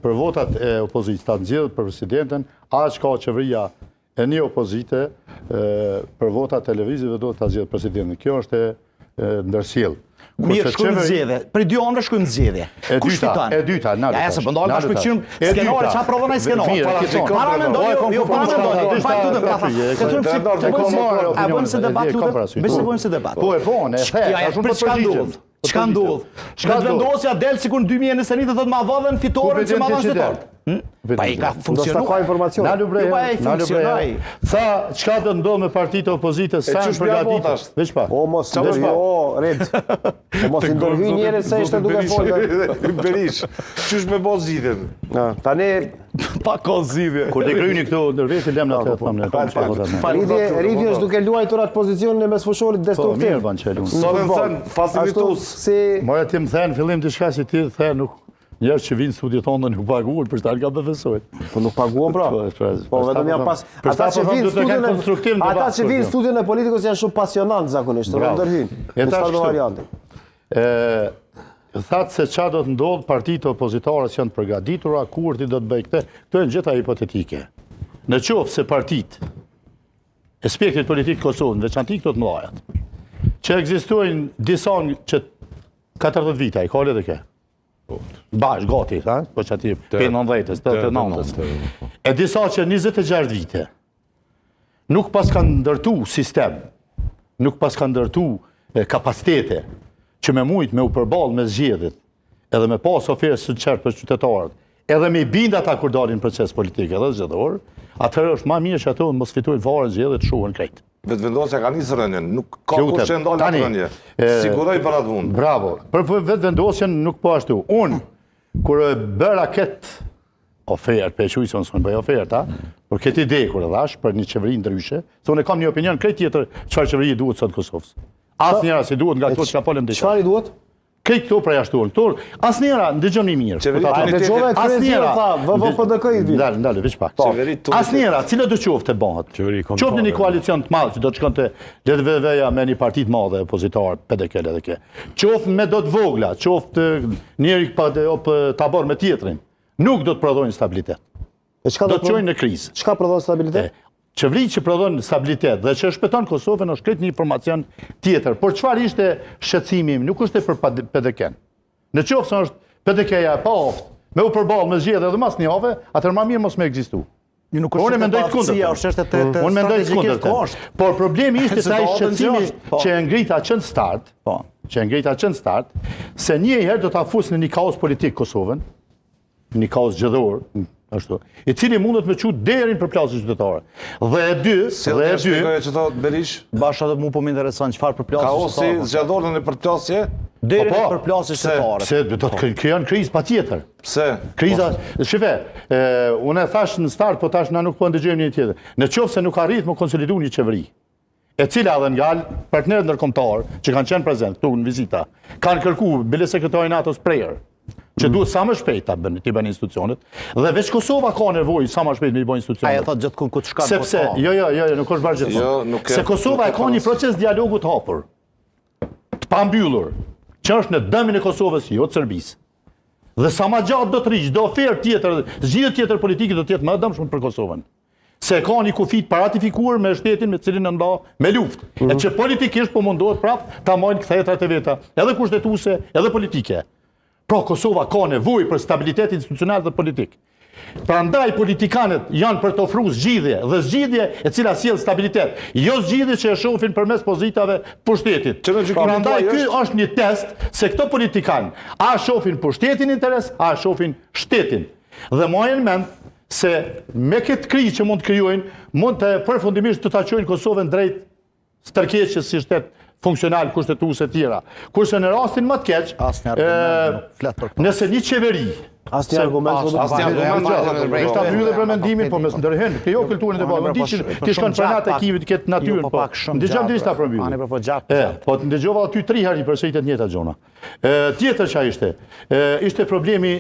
Për votat e opozitës ta nxjerrë për presidentin, aq ka qeveria e një opozite për votat televizive do ta nxjerrë presidentin. Kjo është ndërsjell. Mirë, shkojmë zgjedhje. Për 2 anëra shkojmë zgjedhje. Kush fiton? E dyta, na. Ja, se bëndon ka shpëqyrëm skenore, çfarë provon ai skenore? Para mendoj, jo para mendoj. Fakt tutë pra. A bëjmë se debat lutem? Bëjmë se debat. Po e bën, e the, ashtu po përgjigjet. Çka ndodh? Vendosja del sikur në 2021 thotë ma vëdhën fitoren që ma dhanë fitoren. Pa i ka funksionuar. Ka informacion. Na lubrej. Tha, çka do ndodh me partitë opozitës sa përgatitur. Veç pa. O mos red. O mos i ndorhy njerëz se ishte duke folur. Berish. Çysh me bosh zgjidhjen. Tani pa ka zgjidhje. Kur të kryeni këtu ndërvetë lëmë atë thamë. Ridi është duke luajtur atë pozicionin e mesfushërit destruktiv. Mirë ban çelun. Sot thën facilitues. Moja ti më thënë fillim diçka që ti the nuk njerëz që vinë studio tonë nuk paguhen për shtat ka befesojt. Po nuk paguhen pra. Po vetëm janë pas ata që vinë në studion e politikës janë shumë pasionantë zakonisht, ndërhyjnë. Në çfarë variante? Thatë se çfarë do të ndodh, partitë opozitare janë të përgatitura, Kurti do të bëjë këtë. Këto janë gjëra hipotetike. Në qoftë se partitë e spektrit politik Kosovën, veçanti këto të mëdha, që ekzistojnë disa që 40 vite, i ka edhe ke. Bash, gati, po që ati 15, 89. E disa që 26 vite, nuk pas kanë ndërtu sistem, nuk pas kanë ndërtu kapacitete, që me mujtë me u përballë me zgjedhjet, edhe me pas ofertë së qartë për qytetarët, edhe me binda ata kur dalin proces politik edhe zgjedhor, atëherë është më mirë që ato mos fitojnë fare zgjedhjet shuhen krejt. Vetëvendosja ka nisë rënien, nuk ka kush që ndalë atë rënie. Siguroj për atë punë. Bravo. Për vetëvendosjen nuk po ashtu. Unë, kur e bëra këtë ofertë, për e qujë se bëj oferta, për këtë ide kur e dhash, për një qeveri ndryshe, se unë e kam një opinion krejt tjetër çfarë qeveri duhet sot Kosovës. Asnjëra si duhet nga këto që ka folëm diçka. Çfarë i duhet? Krejt këto prej ashtu. Asnjëra ndëgjoni mirë. Dëgjova kryesia tha, VVPDK-i vit. Ndalë, veç pak. Asnjëra, cilë do qoftë bëhet. Qoftë në një koalicion të madh që do të shkonte LDV-ja me një parti të madhe opozitar, PDK edhe kë. Qoftë me do të vogla, qoftë njëri ta bërë me tjetrin, nuk do të prodhojnë stabilitet. Do të çojnë në krizë. Çka prodhon stabilitet? Qeveri që prodhon stabilitet dhe që shpëton Kosovën është këtë një informacion tjetër. Por çfarë ishte shqetësimi im, nuk është për PDK-n. Në qoftë se është PDK-ja e paoftë, me u përballë me zgjedhje edhe mas një javë, atëherë më mirë mos më ekzistu. Unë mendoj të kundërt. Unë mendoj të kundërt. Por problemi ishte ai shqetësimi që e ngrita qend start, se një herë do ta fusë në një kaos politik Kosovën, një kaos zgjedhor, ashtu, i cili mundet me çut deri për plasje qytetare. Dhe e dy, shpjegoje që thot Berish, bashkë edhe mua po më intereson çfarë për plasje qytetare. Kaosi zgjedhor në përplasje deri për plasje qytetare. Se do të krijon krizë patjetër. Pse? Kriza, shife, unë e thash në start, po tash na nuk po ndëgjojmë një tjetër. Në qoftë se nuk arrit të konsolidu një qeveri, e cila edhe nga partnerët ndërkombëtar që kanë qenë prezent këtu në vizita, kanë kërkuar bile sekretari NATO-s Prejer, që duhet sa më shpejt ta bënë institucionet, dhe veç Kosova ka nevojë sa më shpejt me i bëjë institucionet. Ai e thot gjithkund ku të shkon. Sepse, jo, nuk është bërë gjithmonë. Se Kosova e ka një proces dialogu të hapur, të pambyllur, që është në dëmin e Kosovës, jo të Serbisë. Dhe sa më gjatë do të rriq, do ofertë tjetër, zgjidhje tjetër politike do të jetë më e dëmshme për Kosovën. Se ka një kufit paratifikuar me shtetin me cilin nda me luftë. E që politikisht po mundohet prapë ta marrin kthehetrat e veta, edhe kushtetuese, edhe politike. Pra Kosova ka nevojë për stabilitet institucional dhe politik. Prandaj politikanët janë për të ofruar zgjidhje dhe zgjidhje e cila sjell stabilitet, jo zgjidhje që e shohin përmes pozitave pushtetit. Prandaj ky është një test se këto politikanë a shohin pushtetin interes, a shohin shtetin. Dhe mojën mend se me këtë krizë që mund të krijojnë, mund të përfundimisht të ta çojnë Kosovën drejt stërkeqjes si shtet funksional kushtetuese të tjera. Kurse në rastin më të keq, nëse një qeveri asnjë argument ta mbyllë për mendimin, po mes ndërhen, kjo kulturën e vëmendjes, ti shkon për natë ekipit këtë natyrën, po. Ndëgjom drejt ta përmbyll. Po ndëgjova aty 3 herë përsëritet njëjta gjona. Tjetër çfarë ishte? Ishte problemi